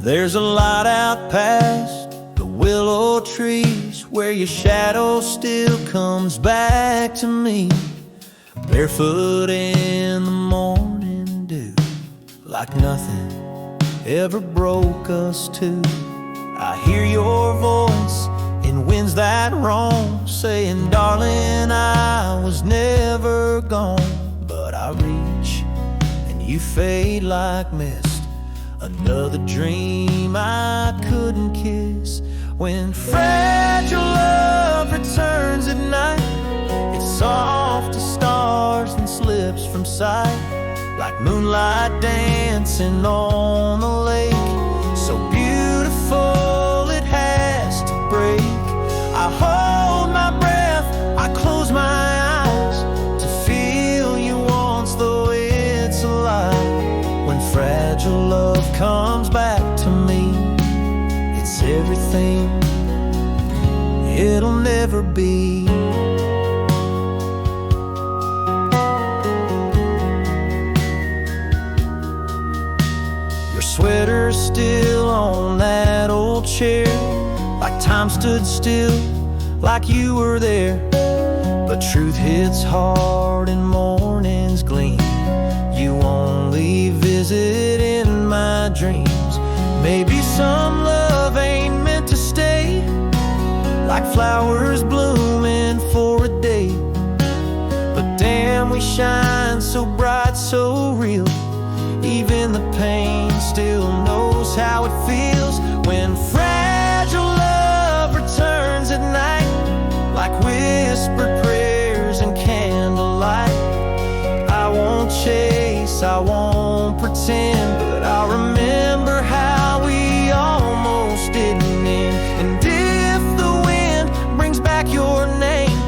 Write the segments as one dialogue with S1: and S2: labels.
S1: There's a light out past the willow trees where your shadow still comes back to me. Barefoot in the morning dew, like nothing ever broke us two. I hear your voice in winds that roam, saying, darling, I was never gone. But I reach and you fade like mist, another dream I couldn't kiss. When fragile love returns at night, it's soft as stars and slips from sight, like moonlight dancing on the lake. So beautiful it has to break. I hold my breath, I close my eyes to feel you once, though it's a lie. When fragile love comes back to me, it's everything it'll never be. Your sweater's still on that old chair, like time stood still, like you were there. But truth hits hard in morning's gleam. You only visit in my dreams. Maybe some love ain't meant to stay, like flowers blooming for a day. But damn, we shine so bright, so real. Even the pain still knows how it feels. When fragile love returns at night, like whispered prayers and candlelight. I won't chase, I won't pretend, but I'll remember how we almost didn't end. And if the wind brings back your name,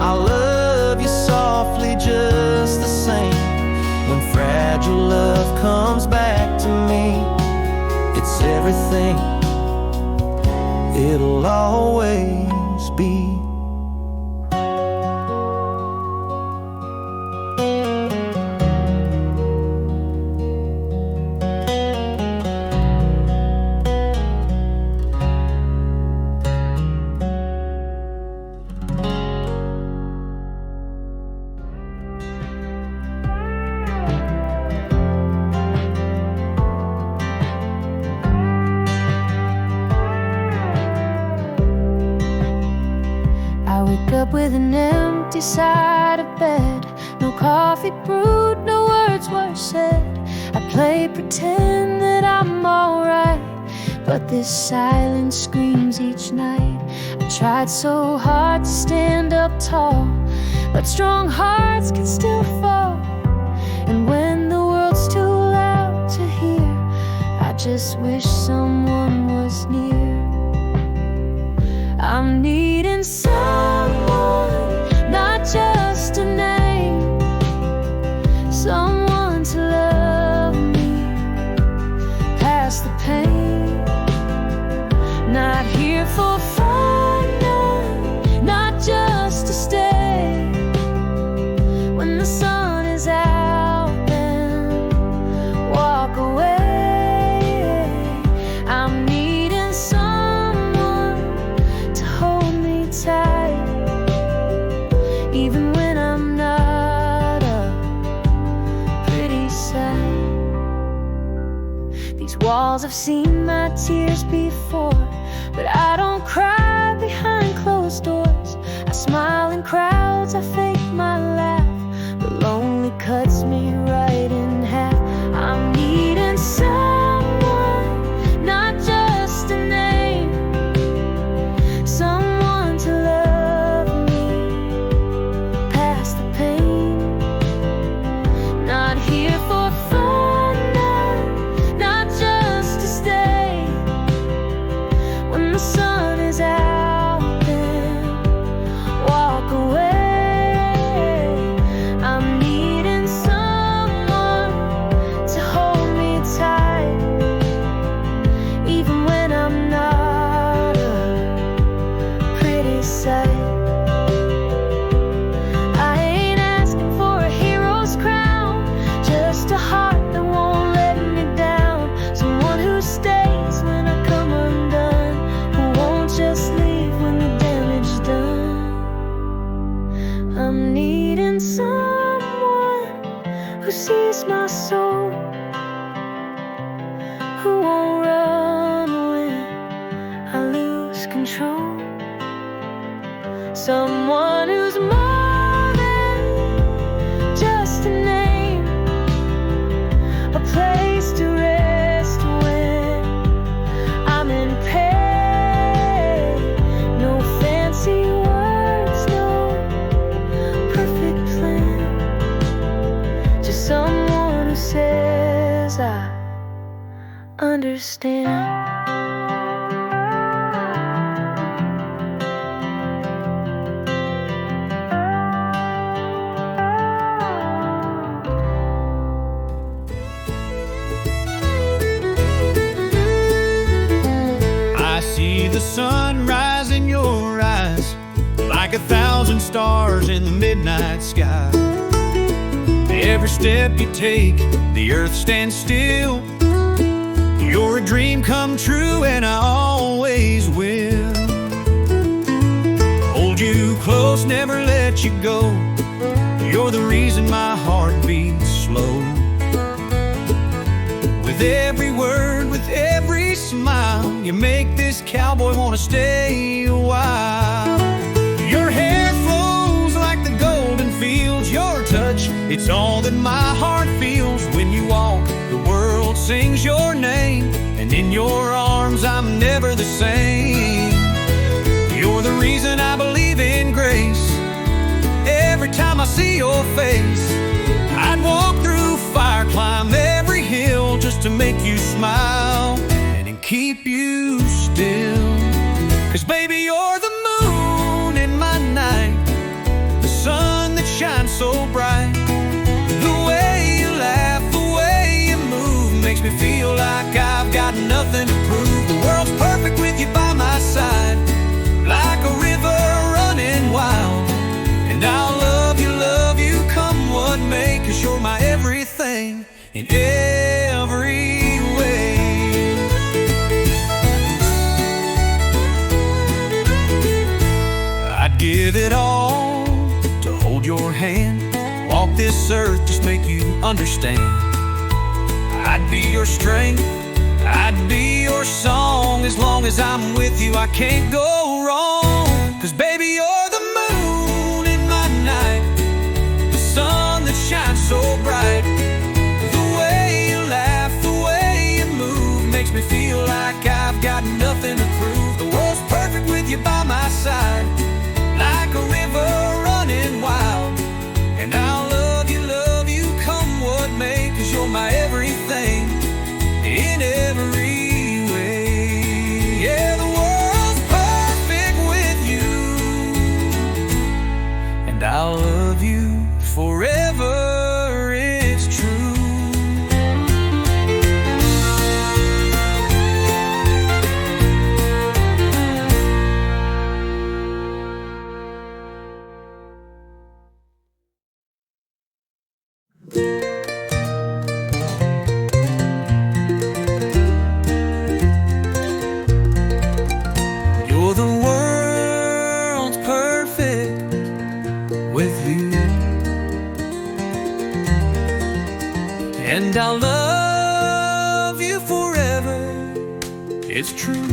S1: I'll love you softly just the same. When fragile love comes back to me, it's everything it'll always be.
S2: With an empty side of bed, no coffee brewed, no words were said. I play pretend that I'm alright, but this silence screams each night. I tried so hard to stand up tall, but strong hearts can still fall. And when the world's too loud to hear, I just wish someone was near. I'm needing someone, not just a name. Someone to love me past the pain. Not here for fun, not just to stay. When the sun is out, then walk away. I'm needing someone to hold me tight, even when I'm not a pretty sight. These walls have seen my tears before, but I don't cry behind closed doors. I smile in crowds, I fake my laugh, but lonely cuts me right in half. I'm needing someone, not just a name. Someone to love me past the pain. Not here for fun, not just to stay. When the sun is out, then walk away. someone who's more than just a name, a place to rest when I'm in pain. No fancy words, no perfect plan, just someone who says I understand.
S1: The sunrise in your eyes, like 1,000 stars in the midnight sky. Every step you take, the earth stands still. You're a dream come true, and I always will. Hold you close, never let you go. You're the reason my heart beats slow. With every word, with every smile, you make this cowboy wanna stay a while. Your hair flows like the golden fields. Your touch, it's all that my heart feels. When you walk, the world sings your name, and in your arms I'm never the same. You're the reason I believe in grace. Every time I see your face, I'd walk through fire, climb every hill just to make you smile and keep you still. 'Cause baby, you're the moon in my night, the sun that shines so bright. The way you laugh, the way you move makes me feel like I've got nothing to prove. The world's perfect with you by my side, like a river running wild. And I'll love you, come what may, 'cause you're my everything in every way. I'd give it all to hold your hand, walk this earth, just make you understand. I'd be your strength, I'd be your song. As long as I'm with you, I can't go wrong. 'Cause baby, you're the moon in my night, the sun that shines so bright. The way you laugh, the way you move makes me feel like I've got nothing to prove. The world's perfect with you by my side, like a river running wild. And I'll love you, come what may, 'cause you're my everything in every way. Yeah, the world's perfect with you, and I'll love you forever. It's true. You're the world's perfect with you, and I'll love you forever. It's true.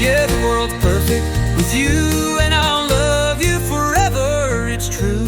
S1: Yeah, the world's perfect with you, and I'll love you forever. It's true.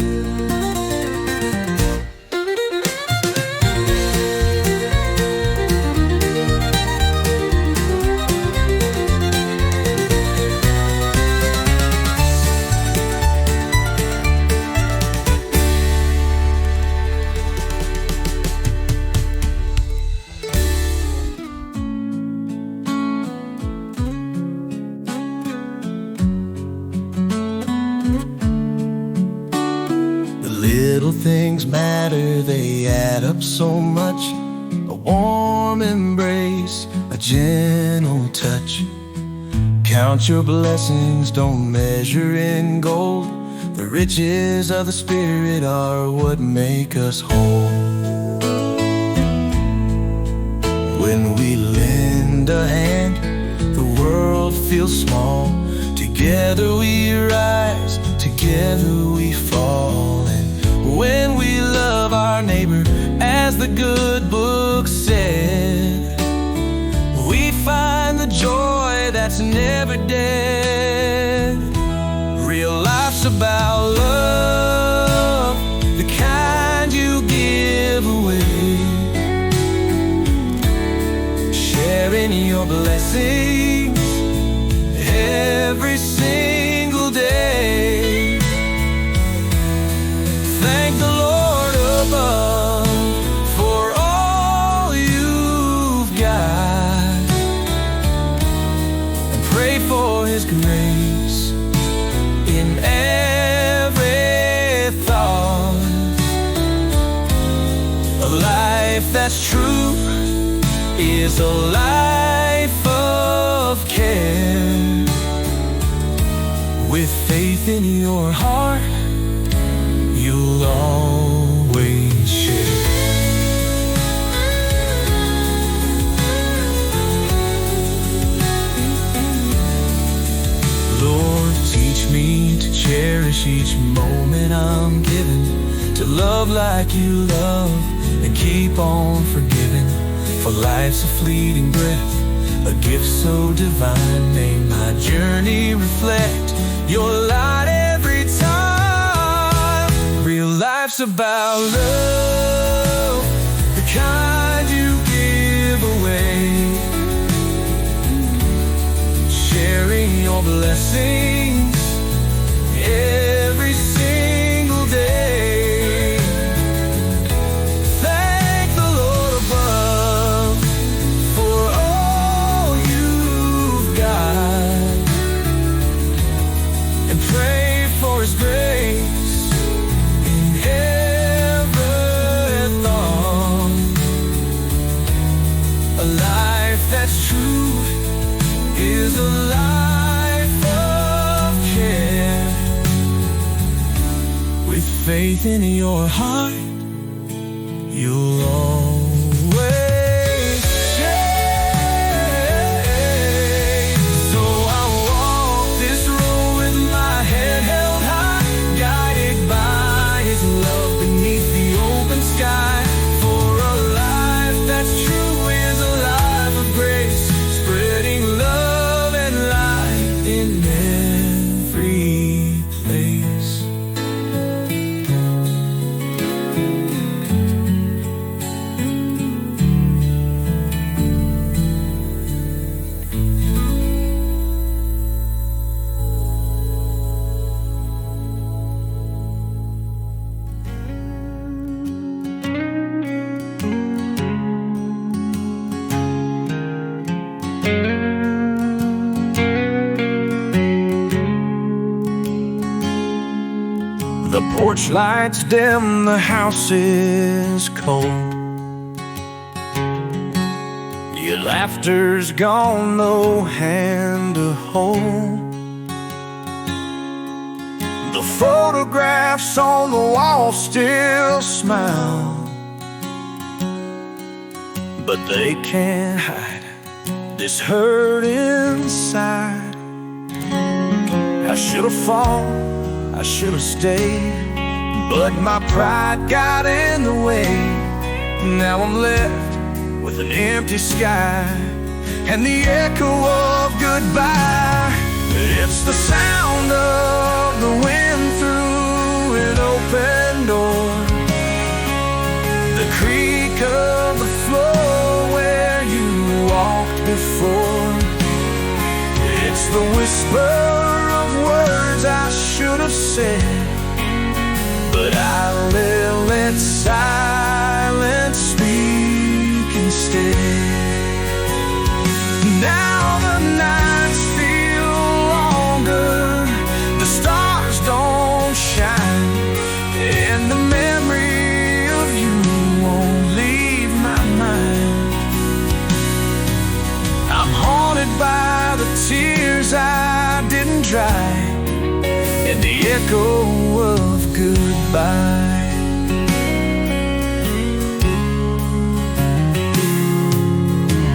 S3: Little things matter, they add up so much. A warm embrace, a gentle touch. Count your blessings, don't measure in gold. The riches of the Spirit are what make us whole. When we lend a hand, the world feels small. Together we rise, together we fall. And when we love our neighbor, as the good book said, we find the joy that's never dead. Real life's about love, the kind you give away, sharing your blessings every single day. Thank the Lord above for all you've got, and pray for His grace in every thought. A life that's true is a life of care. With faith in your heart, you'll always share. Lord, teach me to cherish each moment I'm given, to love like you love and keep on forgiving. For life's a fleeting breath, a gift so divine. May my journey reflect your light every time. Real life's about love, the kind you give away, sharing your blessings every single day. Thank the Lord above for all you've got, and pray for His grace in every thought. A life that's true is a life of care. With faith in your heart, you'll always share. So I walk this road with my head held high, guided by His love beneath the open sky. For a life that's true is a life of grace, spreading love and light in every place. The porch lights dim, the house is cold. Your laughter's gone, no hand to hold. The photographs on the wall still smile, but they can't hide this hurt inside. I should've fallen, I should've stayed, but my pride got in the way. Now I'm left with an empty sky and the echo of goodbye. It's the sound of the wind through an open door, the creak of the floor where you walked before. It's the whisper of words I should have said, but I let silence speak instead. Now the nights feel longer, the stars don't shine, and the memory of you won't leave my mind. I'm haunted by the tears I didn't dry, and the echo of goodbye.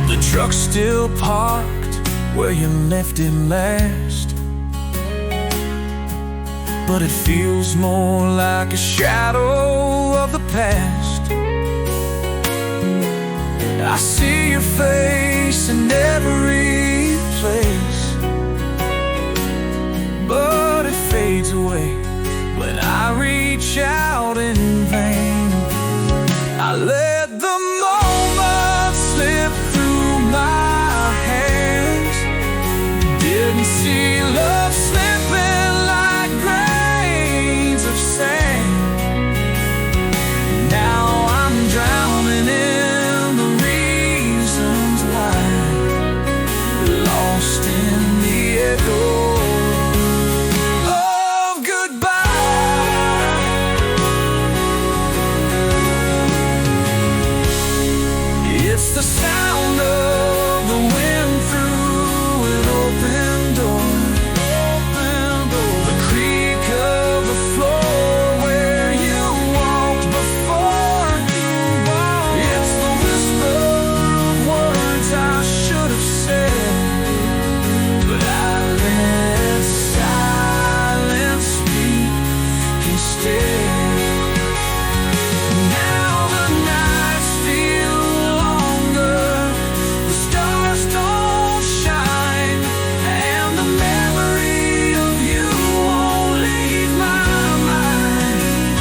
S3: The truck's still parked where you left it last, but it feels more like a shadow of the past. I see your face in every place, but it fades away when I reach out in vain. I let the moment slip through my hands, didn't see love slipping like grains of sand. Now I'm drowning in the reasons why, lost in the echo of goodbye. It's the sound of the wind through an open door, the creak of the floor where you walked before. It's the whisper of words I should have said, but I let silence speak instead. Now the nights feel longer, the stars don't shine, and the memory of you won't leave my mind.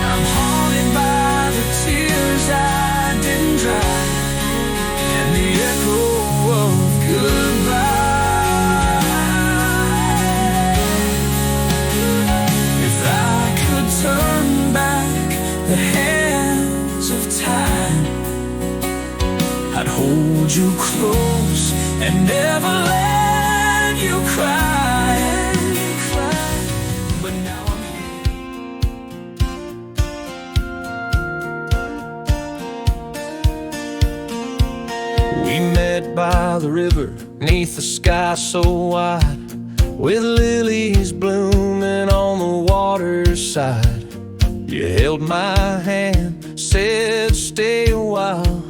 S3: I'm haunted by the tears I didn't dry, and the echo of goodbye. If I could turn back the hands of time, I'd hold you close and never let you cry. But now I'm here. We met by the river, neath the sky so wide, with lilies blooming on the waterside. You held my hand, said stay a while,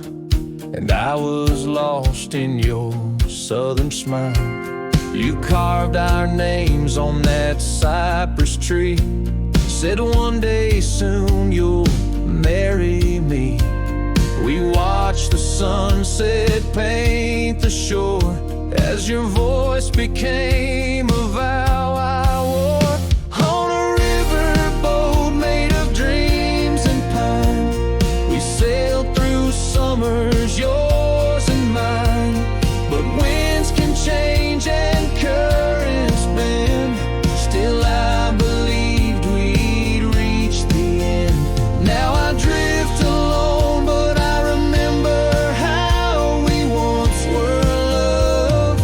S3: and I was lost in your southern smile. You carved our names on that cypress tree, said one day soon you'll marry me. We watched the sunset paint the shore as your voice became a vow I wore. On a riverboat made of dreams and pine, we sailed through summers, yours and mine. But winds can change and currents bend, still I believed we'd reach the end. Now I drift alone, but I remember how we once were loved.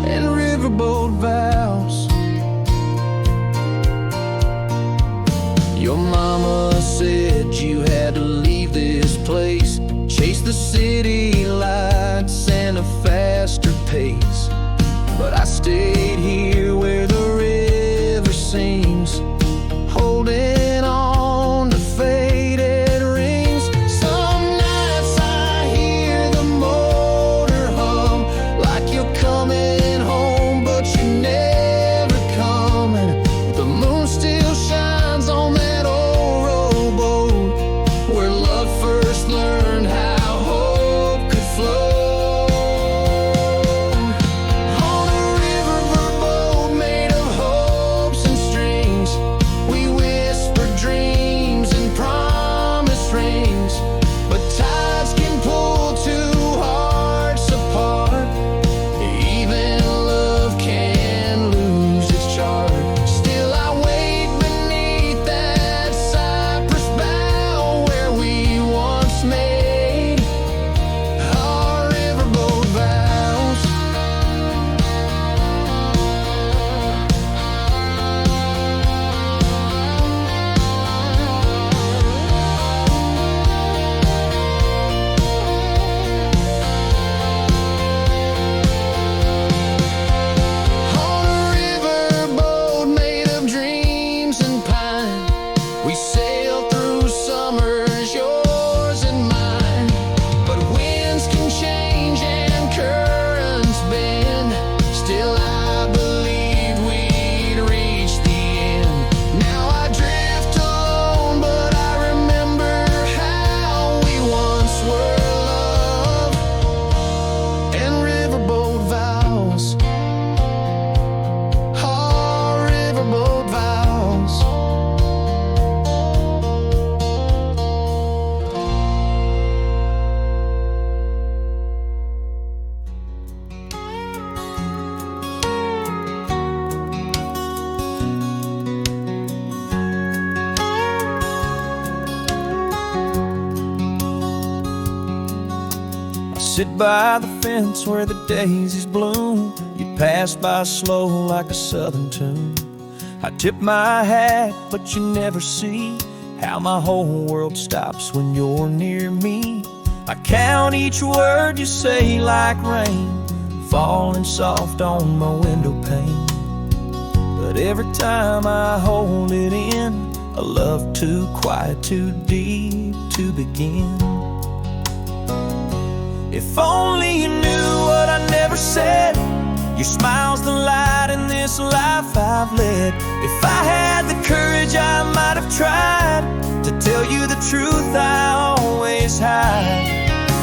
S3: And riverboat vows. Your mama said you had to leave this place, chase the city lights and a faster pace. But I stayed here where the river sings, holding on to faded rings. Some nights I hear the motor hum, like you're coming home, but you're never coming. The moon still shines on that old rowboat, where love first learned how hope could flow. On a river
S1: sit by the fence where the daisies bloom. You pass by slow like a southern tune. I tip my hat, but you never see how my whole world stops when you're near me. I count each word you say like rain falling soft on my window pane. But every time I hold it in, a love too quiet, too deep to begin. If only you knew what I never said. Your smile's the light in this life I've led. If I had the courage, I might have tried to tell you the truth I always hide.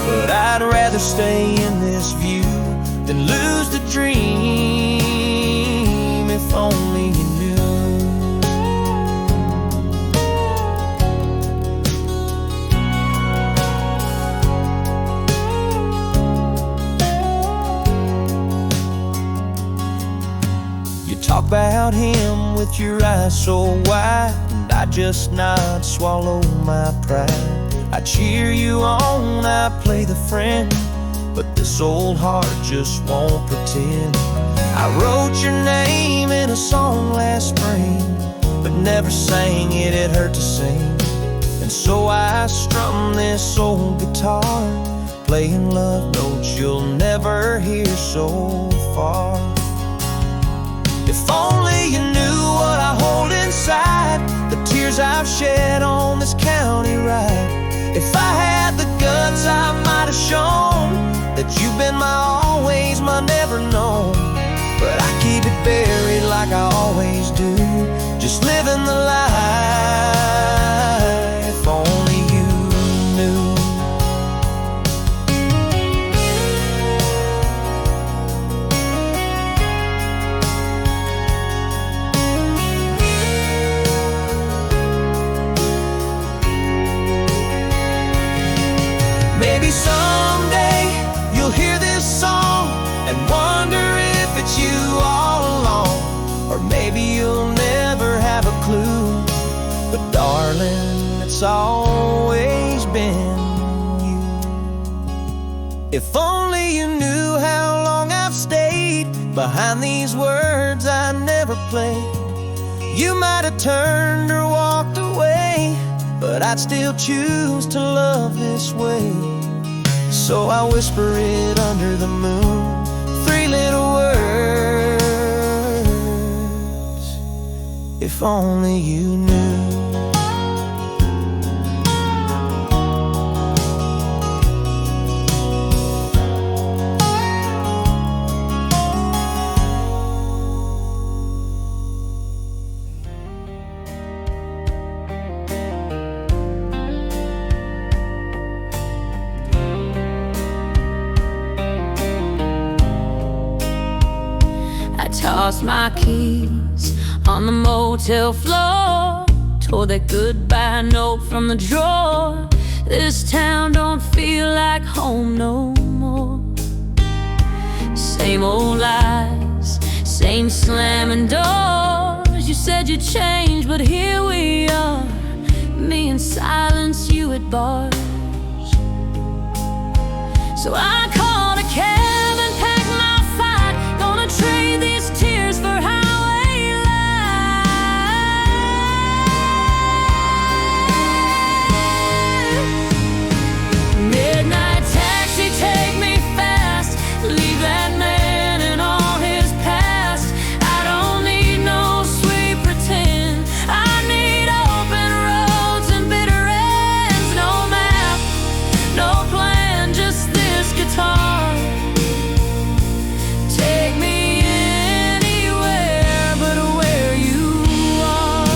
S1: But I'd rather stay in this view than lose the dream. If only you knew. Talk about him with your eyes so wide, and I just nod, swallow my pride. I cheer you on, I play the friend, but this old heart just won't pretend. I wrote your name in a song last spring, but never sang it, it hurt to sing. And so I strum this old guitar, playing love notes you'll never hear so far. If only you knew what I hold inside, the tears I've shed on this county ride. If I had the guts, I might have shown that you've been my always, my never known. But I keep it buried like I always do, just living the life. If only you knew. Maybe someday you'll hear this song and wonder if it's you all along. Or maybe you'll never have a clue, but darling, it's always been you. If only you knew how long I've stayed behind these words I never played. You might have turned or walked away, but I'd still choose to love this way. So I whisper it under the moon, 3 little words. If only you knew.
S2: Tossed my keys on the motel floor, tore that goodbye note from the drawer. This town don't feel like home no more. Same old lies, same slamming doors. You said you'd change, but here we are, me in silence, you at bars. So I called a cab and packed my fight, gonna trade these tears for highway life. Midnight taxi, take me fast, leave that man and all his past. I don't need no sweet pretend, I need open roads and bitter ends. No map, no plan, just this guitar. Take me anywhere but where you are.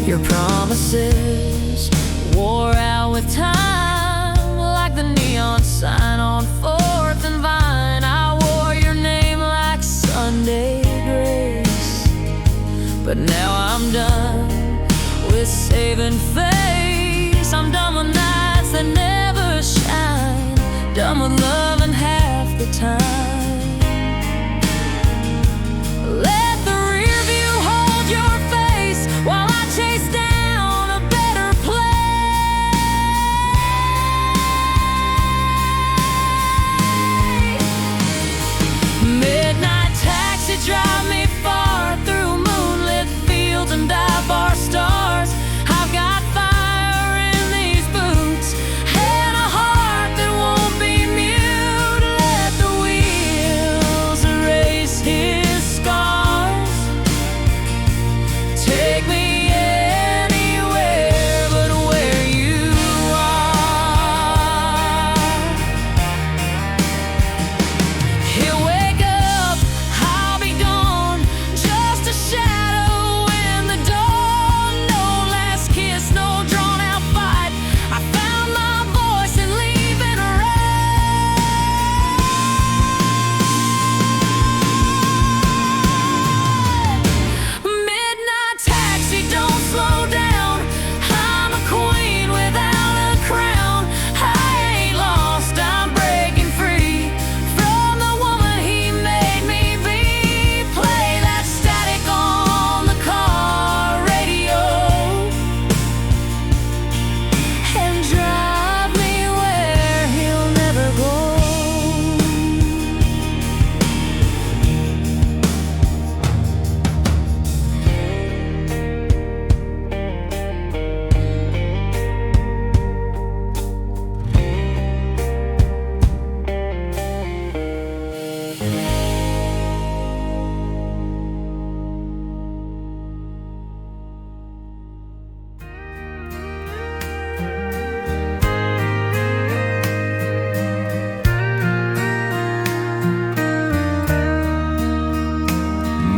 S2: Your promises wore out with time, like the neon sign on 4th and Vine. I wore your name like Sunday grace, but now I'm done with saving face. I'm done with nights that never shine, done with loving half the time. Let the rear view hold your face while I chase down a better place.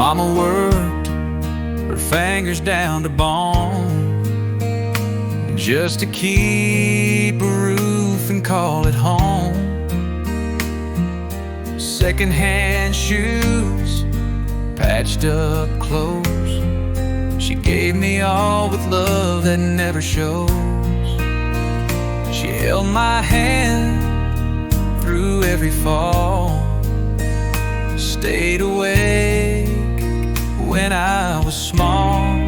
S1: Mama worked her fingers down to bone just to keep a roof and call it home. Secondhand shoes, patched up clothes, she gave me all with love that never shows. She held my hand through every fall, stayed awake when I was small,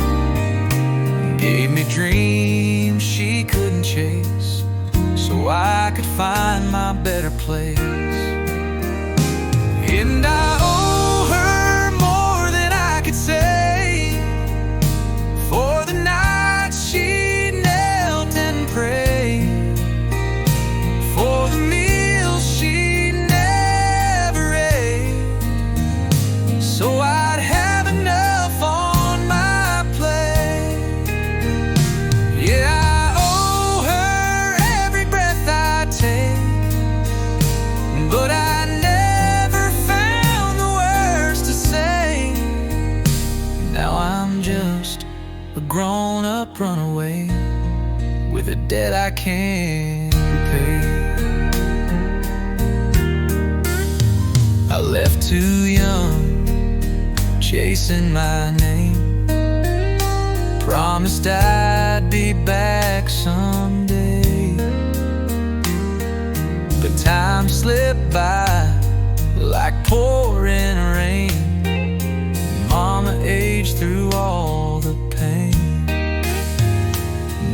S1: gave me dreams she couldn't chase so I could find my better place. And I owe her more than I could say for the nights she knelt and prayed, for the meals she never ate, so I'd have enough on my plate. Yeah, I owe her every breath I take, but I never found the words to say. Now I'm just a grown-up runaway with a debt I can't repay. I left too young, chasing my name, promised I'd be back someday, but time slipped by like pouring rain. Mama aged through all the pain.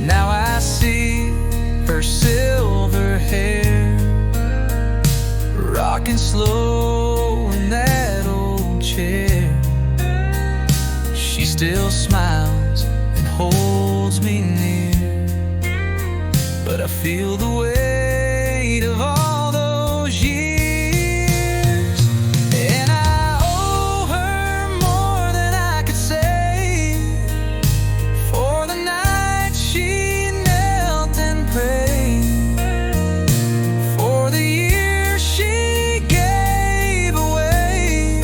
S1: Now I see her silver hair rocking slow in that old chair. She still smiles and holds me near, but I feel the weight of all those years. And I owe her more than I could say for the night she knelt and prayed, for the years she gave away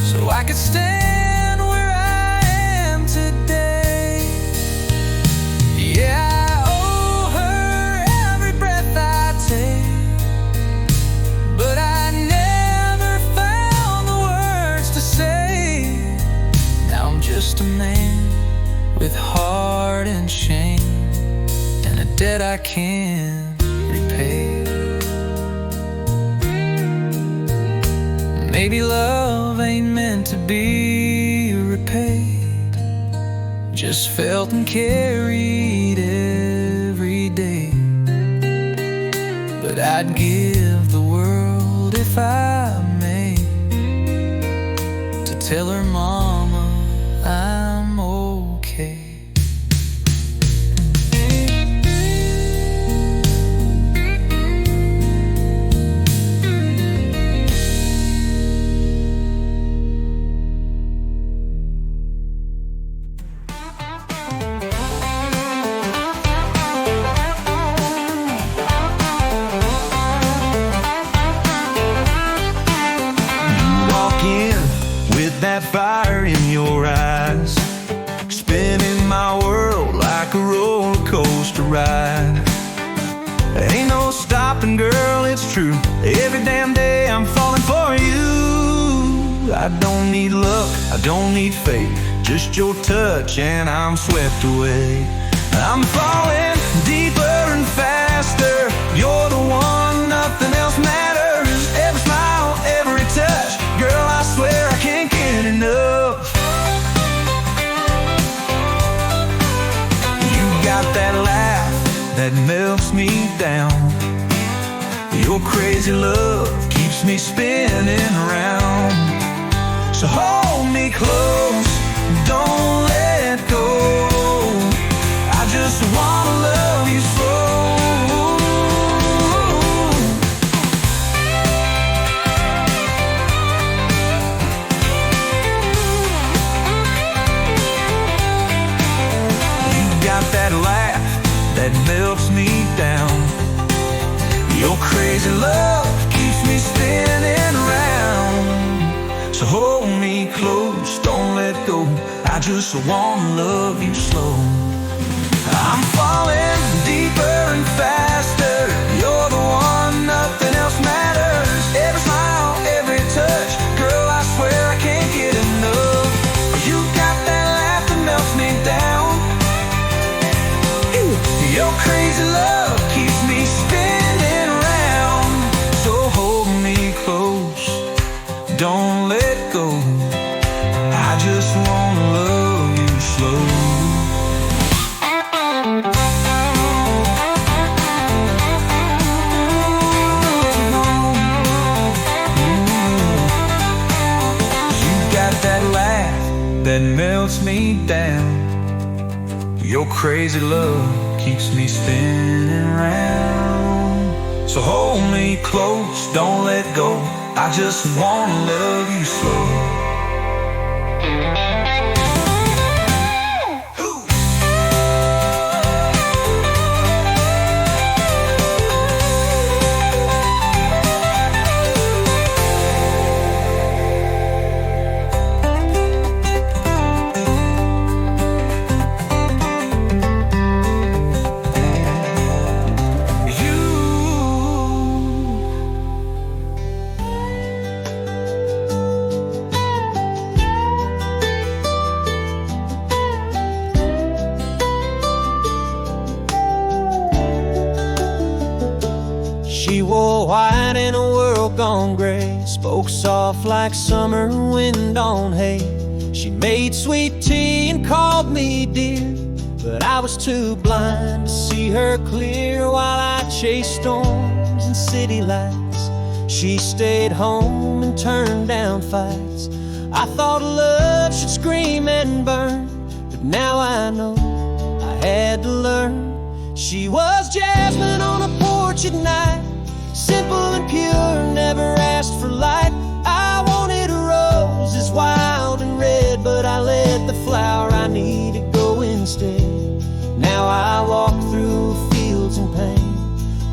S1: so I could stand where I am today. Yeah, I owe her every breath I take, but I never found the words to say. Now I'm just a man with heart and shame and a debt I can't repay. Maybe love ain't meant to be repaid, just felt and carried every day. But I'd give the world if I may to tell her mama I'm okay.
S3: That fire in your eyes, spinning my world like a roller coaster ride. Ain't no stopping, girl, it's true. Every damn day I'm falling for you. I don't need luck, I don't need fate, just your touch and I'm swept away. I'm falling deeper and faster. You're the one, nothing else matters. Every smile, every touch, girl, I swear I can't get enough. You got that laugh that melts me down. Your crazy love keeps me spinning around. So hold me close, don't let go. I just wanna love you slow. That laugh that melts me down. Your crazy love keeps me spinning around. So hold me close. I just wanna love you slow. I'm falling deeper and faster. You're the one, nothing else matters. Every smile, every touch, girl, I swear I can't get enough. You got that laugh that melts me down. Your crazy love keeps me spinning round. So hold me close, don't let go. I just wanna love you slow. That melts me down. Your crazy love keeps me spinning round. So hold me close, don't let go. I just wanna love you slow.
S1: She wore white in a world gone gray, spoke soft like summer wind on hay. She made sweet tea and called me dear, but I was too blind to see her clear. While I chased storms and city lights, she stayed home and turned down fights. I thought love should scream and burn, but now I know I had to learn. She was jasmine on a porch at night, simple and pure, never asked for light. I wanted roses wild and red, but I let the flower I needed go instead. Now I walk through fields in pain,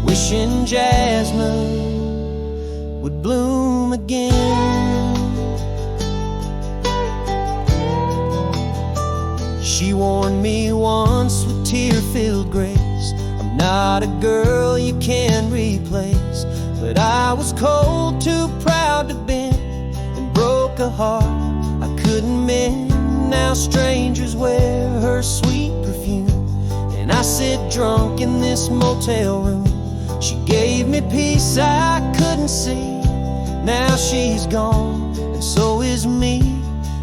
S1: wishing jasmine would bloom again. She warned me once with tear-filled grace, I'm not a girl you can replace. But I was cold, too proud to bend, and broke a heart I couldn't mend. Now strangers wear her sweet perfume, and I sit drunk in this motel room. She gave me peace I couldn't see, now she's gone, and so is me.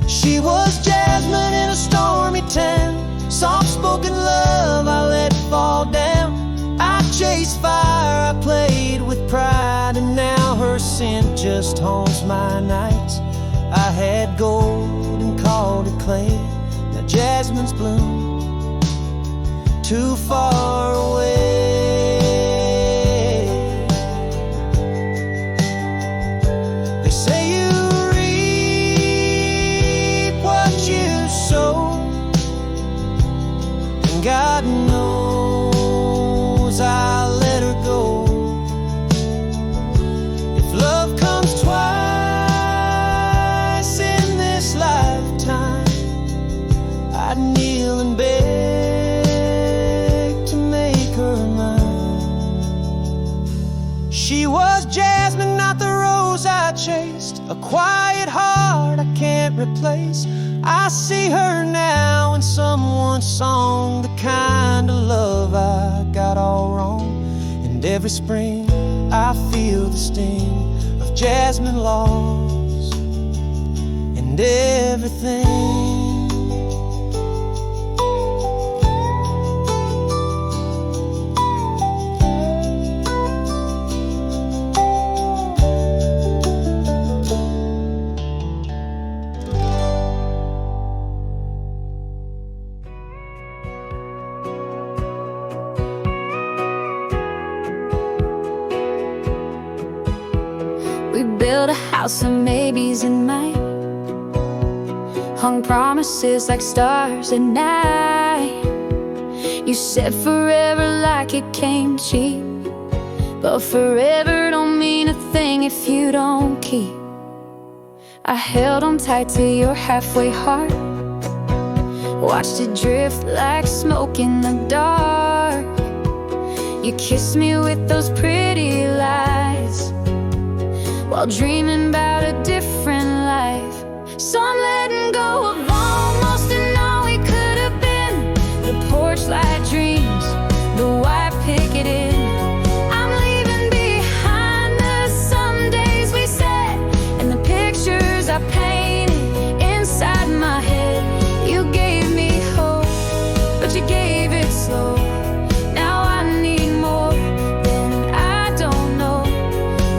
S1: She was jasmine in a stormy town, soft-spoken love I let fall down. I chased fire, I played with pride, and now her scent just haunts my nights. I had gold and called it clay, now jasmine's bloom too far away. They say you reap what you sow, and God knows I'll let her go. If love comes twice in this lifetime, I'd kneel and beg to make her mine. She was jasmine, not the rose I chased, a quiet heart I can't replace. I see her now in someone's song, the kind of love I got all wrong. And every spring I feel the sting of jasmine loss and everything.
S2: We built a house of maybes in May, hung promises like stars at night. You said forever like it came cheap, but forever don't mean a thing if you don't keep. I held on tight to your halfway heart, watched it drift like smoke in the dark. You kissed me with those pretty lies, while dreaming about a different life. So I'm letting go of almost and all we could have been. The porch light dreams, the white picket inn. I'm leaving behind the Sundays we said, and the pictures I painted inside my head. You gave me hope, but you gave it slow. Now I need more than I don't know.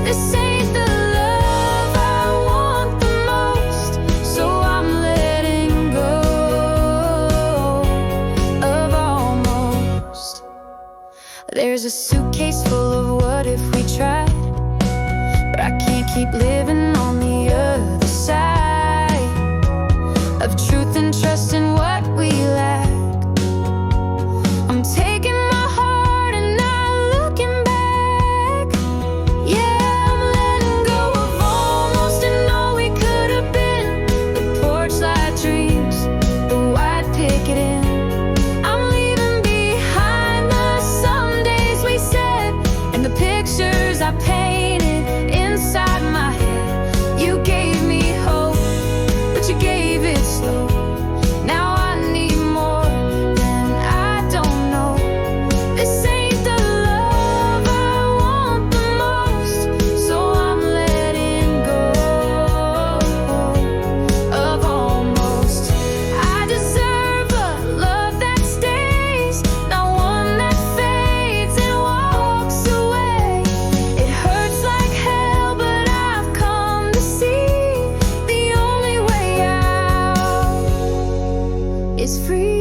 S2: This ain't the love I want the most, so I'm letting go of almost. There's a suitcase full of what if we tried, but I can't keep living on the other side of truth and trust in what we lack. I'm taking my heart and not looking back. Yeah, I'm letting go of almost and all we could have been. The porch light dreams, the white picket inn. I'm leaving behind the Sundays we said, and the pictures I painted inside my head. You gave me hope, but you gave it slow. Now I need more than I don't know. This ain't the love I want the most, so I'm letting go of almost. I deserve a love that stays, not one that fades and walks away. It hurts like hell, but I've come to see the only way out is free.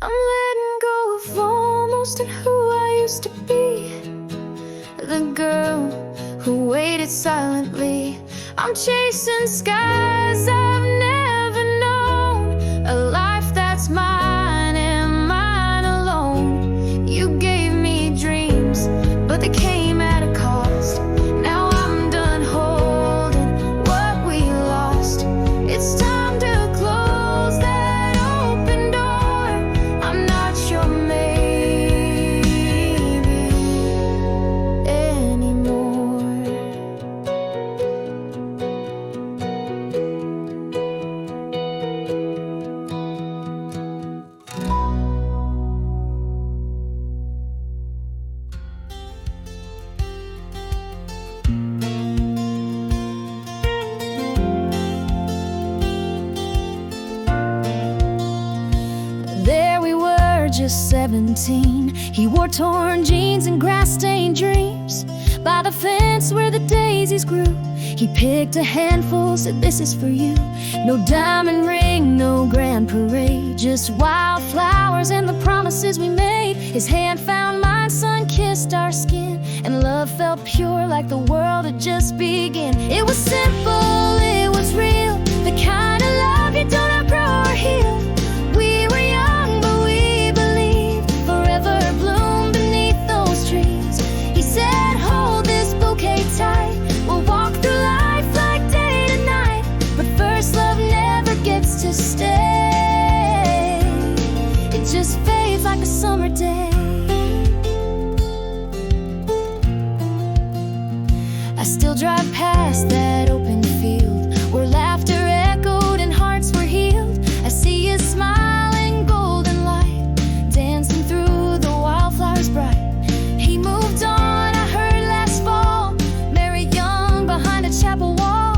S2: I'm letting go of almost and who I used to be, the girl who waited silently. I'm chasing skies I've never known, a life that's mine and mine alone. You gave me dreams, but they came at a cost. Now I'm done holding what we lost. It's time to close that open door. I'm not your maybe anymore. There we were, just 17. He wore torn jeans and grass-stained dreams. By the fence where the daisies grew, he picked a handful, said, "This is for you." No diamond ring, no grand parade, just wildflowers and the promises we made. His hand found mine, sun-kissed our skin, and love felt pure like the world had just begun. It was simple, it was real, the kind of love you don't outgrow or heal. We were young, but we believed forever bloom beneath those trees. He said, "Hold this bouquet tight, we'll walk through life like day to night. But first love never gets to stay, it just fades like a summer day." I still drive past that open field where laughter echoed and hearts were healed. I see you smiling, golden light dancing through the wildflowers bright. He moved on, I heard last fall, married young behind a chapel wall.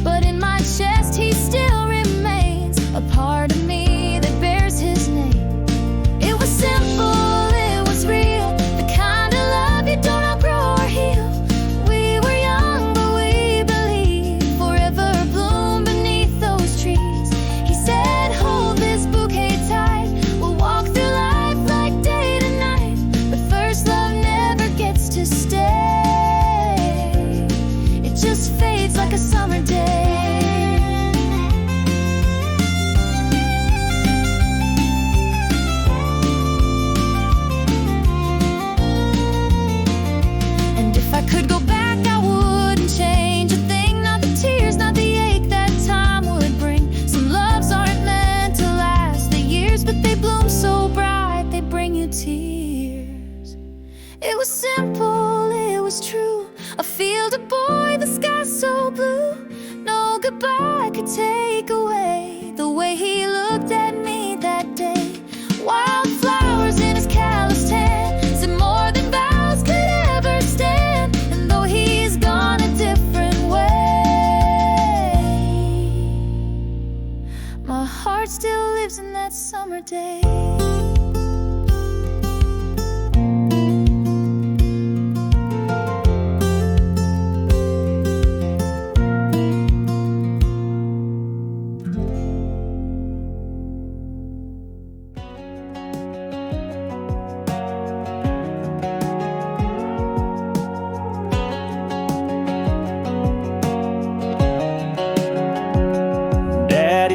S2: But in my chest he still remains a part of me that bears his name. It was simple, it was real, the kind of love you don't outgrow or heal. We were young, but we believed It was simple, it was true. A field of boy, the sky so blue. No goodbye could take away the way he looked at me that day. Wildflowers in his calloused hand said more than vows could ever stand. And though he's gone a different way, my heart still lives in that summer day.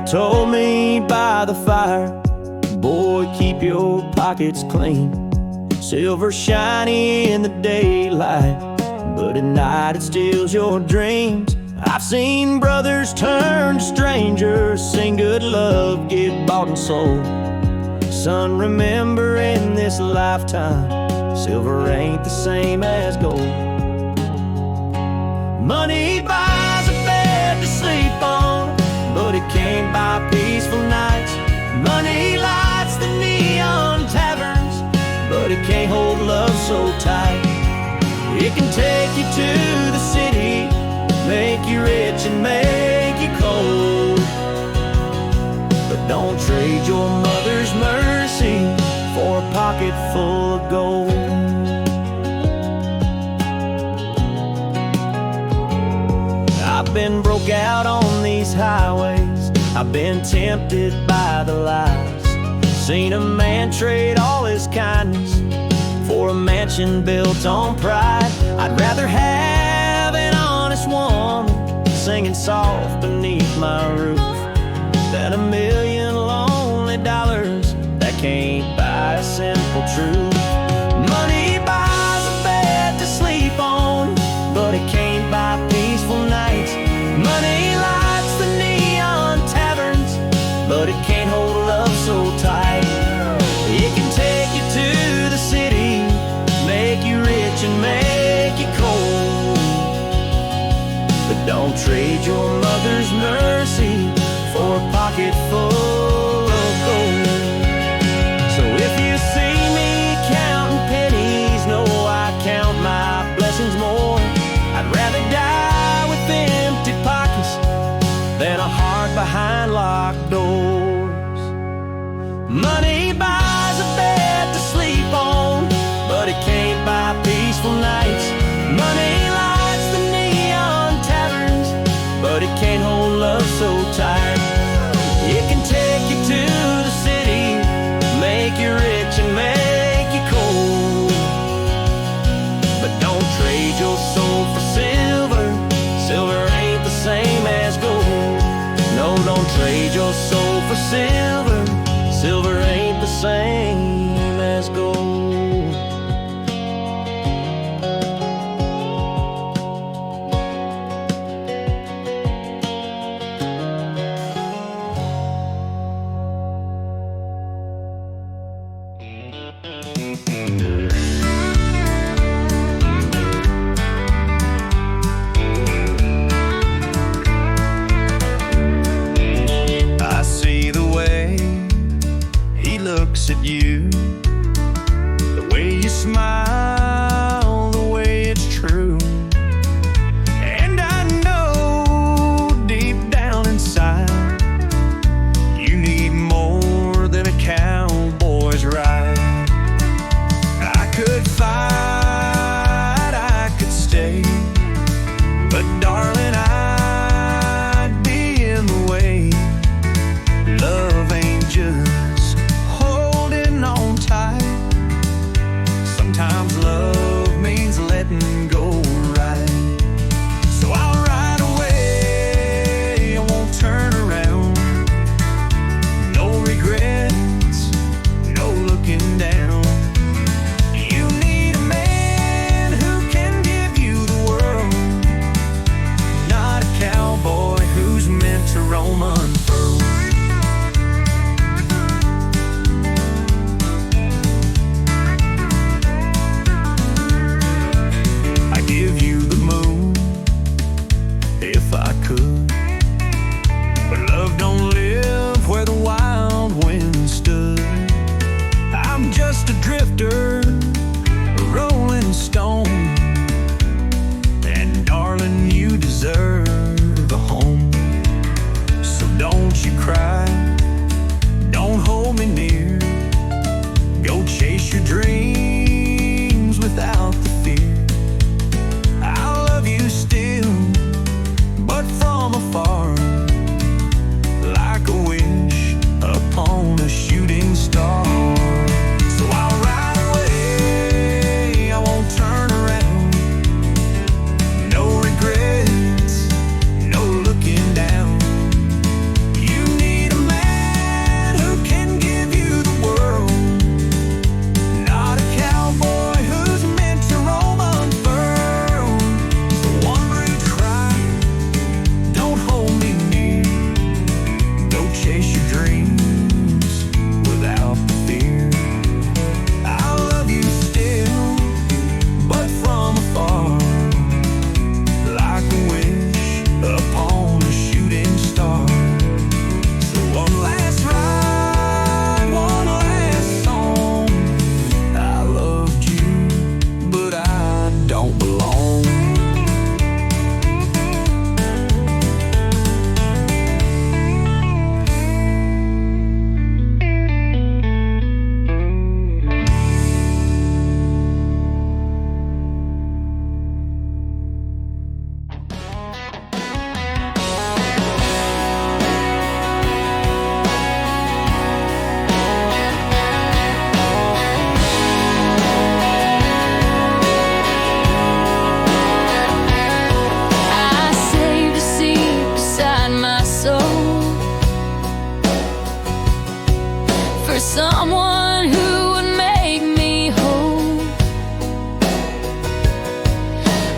S1: Told me by the fire, boy, keep your pockets clean. Silver shiny in the daylight, but at night it steals your dreams. I've seen brothers turn to strangers, seen good love get bought and sold. Son, remember in this lifetime, silver ain't the same as gold. Money buys a bed to sleep on, but it can't buy peaceful nights. Money lights the neon taverns, but it can't hold love so tight. It can take you to the city, make you rich and make you cold, but don't trade your mother's mercy for a pocket full of gold. I've been broke out on these highways, I've been tempted by the lies. Seen a man trade all his kindness for a mansion built on pride. I'd rather have an honest woman singing soft beneath my roof than a million lonely dollars that can't buy a simple truth. Money buys a bed to sleep on, but it can't buy peaceful nights. Money lights the neon taverns, but it can't hold love so tight. It can take you to the city, make you rich and make you cold, but don't trade your mother's mercy for a pocket full of gold. So if you see me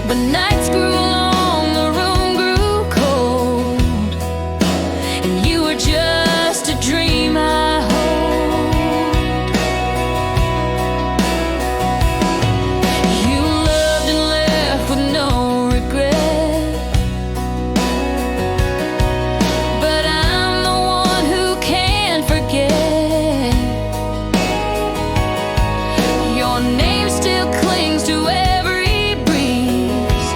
S2: But nights grew long, the room grew cold, and you were just a dream I hold. You loved and left with no regret, but I'm the one who can't forget. Your name still clings to every breeze,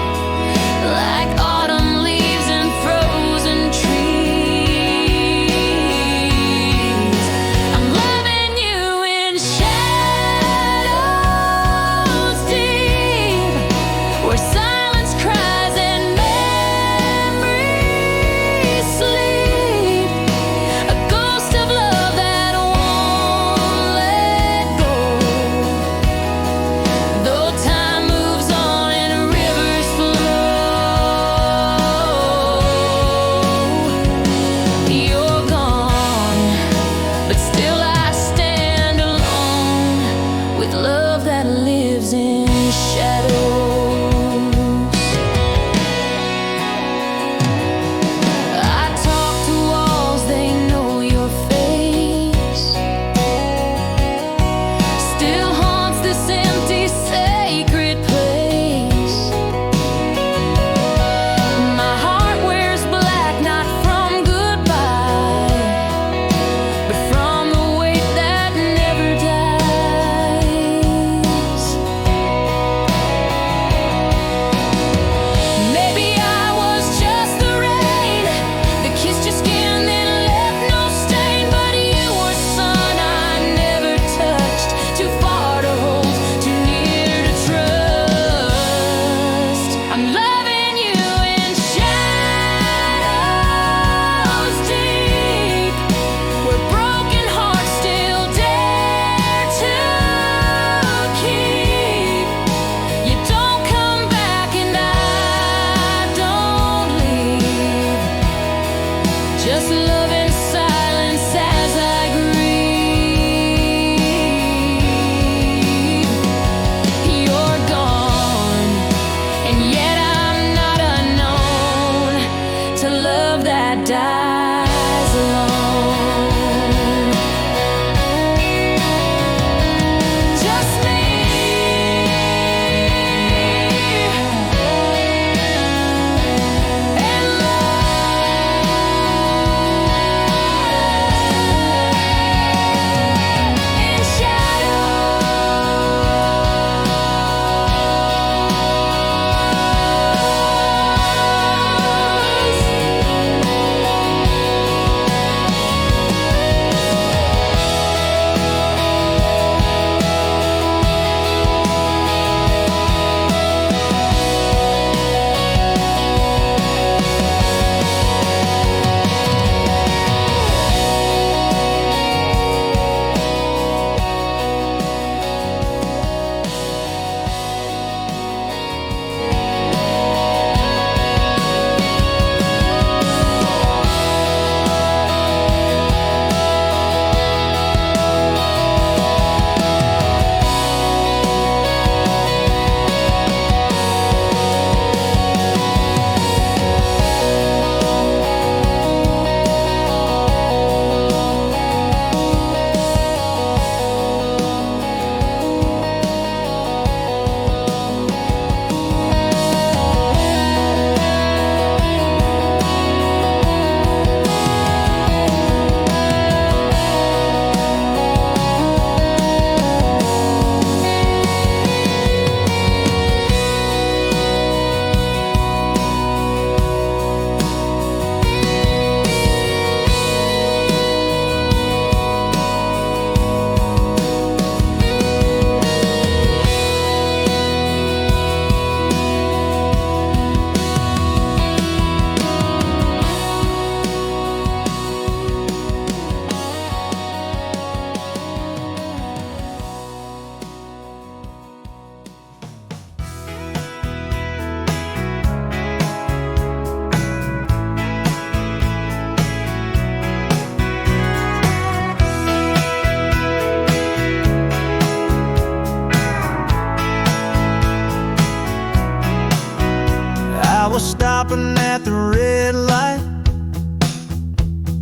S1: was stopping at the red light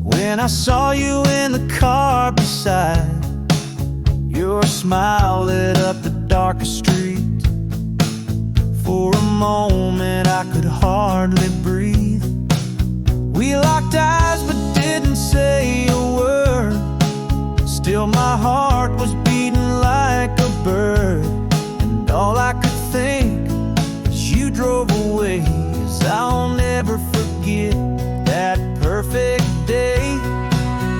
S1: when I saw you in the car beside. Your smile lit up the darkest street. For a moment I could hardly breathe. We locked eyes but didn't say a word. Still my heart was beating like a bird. And all I could think as you drove away is I'll never forget that perfect day.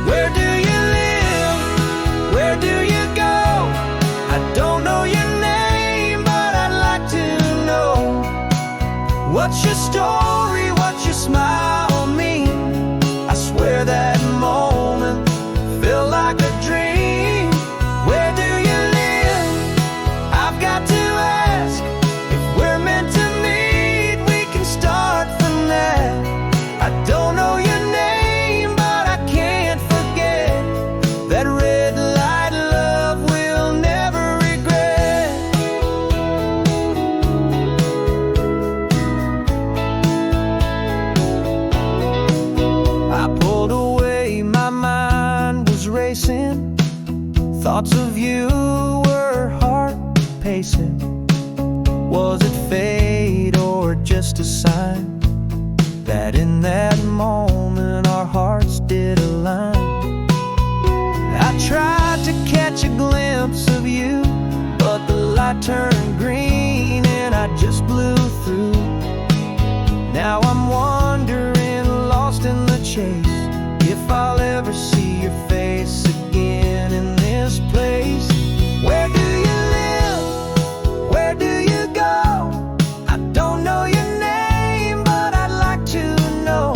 S1: Where do you live? Where do you go? I don't know your name, but I'd like to know. What's your story? What's your smile mean? I swear that moment felt like a dream. Where do you live? I've got to ask. If we're meant to meet, we can start from that. I don't know your name, but I can't forget that red light love we'll never regret. I pulled away, my mind was racing. Thoughts of you were heart pacing. Was it fate or just a sign that in that moment our hearts did align? I tried to catch a glimpse of you, but the light turned green and I just blew through. Now I'm wandering, lost in the chase, if I'll ever see your face again in this place. Where do you live? Where do you go? I don't know your name, but I'd like to know.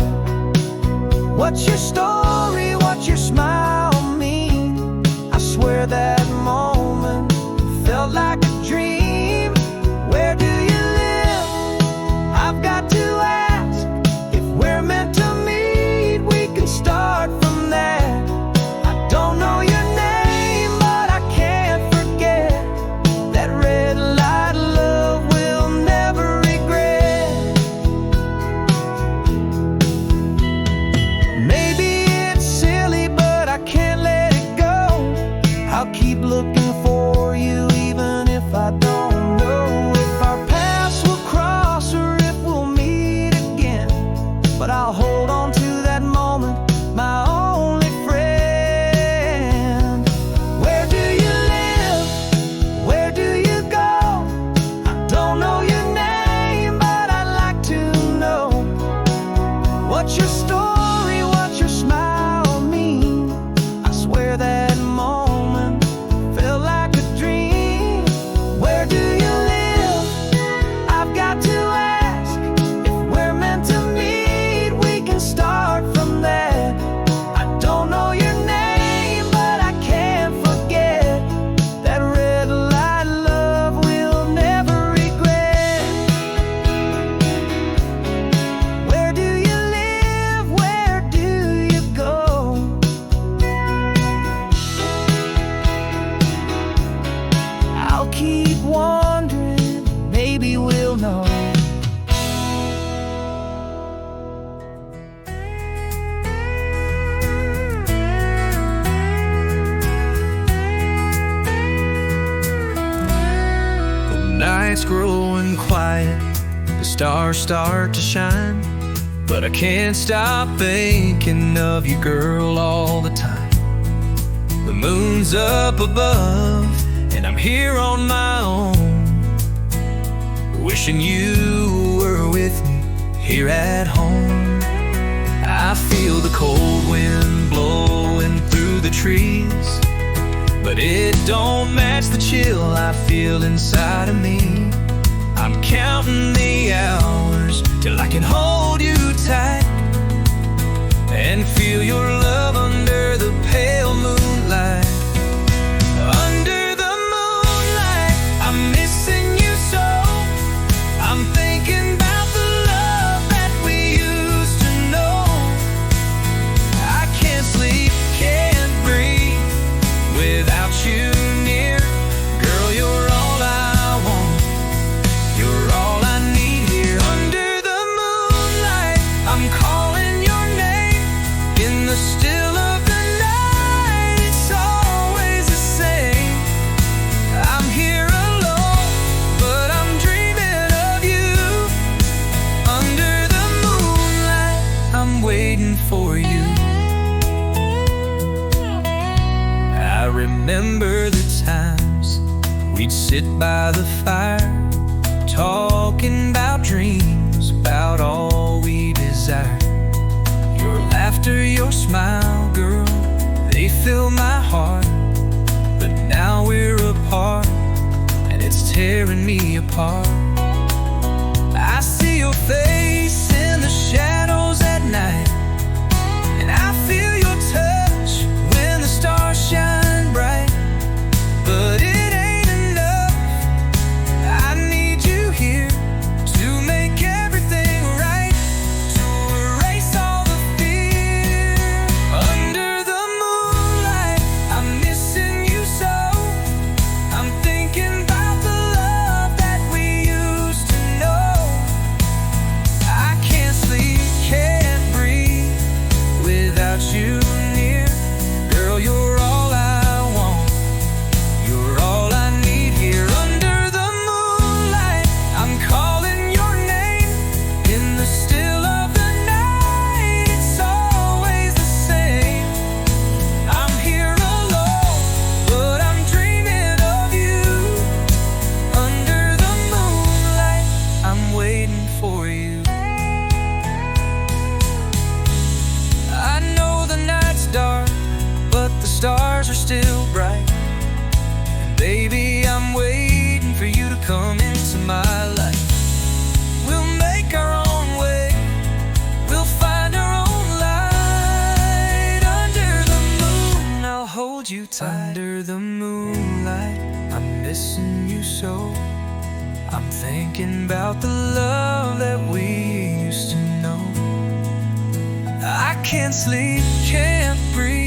S1: What's your story? What's your smile mean? I swear that moment felt like a dream. Where do you live? I've got to ask. If we're meant to meet, we can start from there. I don't know your name, but I can't forget that red light love we'll never regret. Maybe it's silly, but I can't let it go. I'll keep looking for you even if I don't know if our paths will cross or if we'll meet again. But I'll hold on to that moment, my only friend. Where do you live? Where do you go? I don't know your name, but I'd like to know. What's your story? What's your smile mean? I swear that moment felt like a dream. Where do you live? I've got to ask. If we're meant to meet, we can start from there. I don't know your name, but I can't forget that red light love we'll never regret. Where do you live? Where do you go? I'll keep wondering, maybe we'll know.
S3: The night's growing quiet, the stars start to shine, but I can't stop thinking of you, girl, all the time. The moon's up above, and I'm here on my own, wishing you were with me here at home. I feel the cold wind blowing through the trees, but it don't match the chill I feel inside of me. I'm counting the hours till I can hold you tight and feel your love under the pale moonlight. Under the moonlight, I'm missing you so. I'm thinking about the love that we used to know. I can't sleep, can't breathe without you near. Girl, you're all I want. You're all I need here. Under the moonlight,
S1: We'd sit by the fire, talking about dreams, about all we desire. Your laughter, your smile, girl, they fill my heart. But now we're apart, and it's tearing me apart. I see your face in the shadows at night, and I feel your touch when the stars shine bright. But it ain't enough, I need you here to make everything right, to erase all the fear. Under the moonlight, I'm missing you so. I'm thinking about the love that we used to know. I can't sleep, can't breathe without you near. Girl, you're all I want, you're all I need here. Under the moonlight, I'm calling your name. In the still of the night, it's always the same. I'm here alone, but I'm dreaming of you. Under the moonlight, I'm waiting for you. I know the night's dark, but the stars are still bright. And baby, I'm waiting for you to come into my life. We'll make our own way, we'll find our own light. Under the moon, I'll hold you tight. Under the moonlight, I'm missing you so. I'm thinking about the love that we used to know. I can't sleep, can't breathe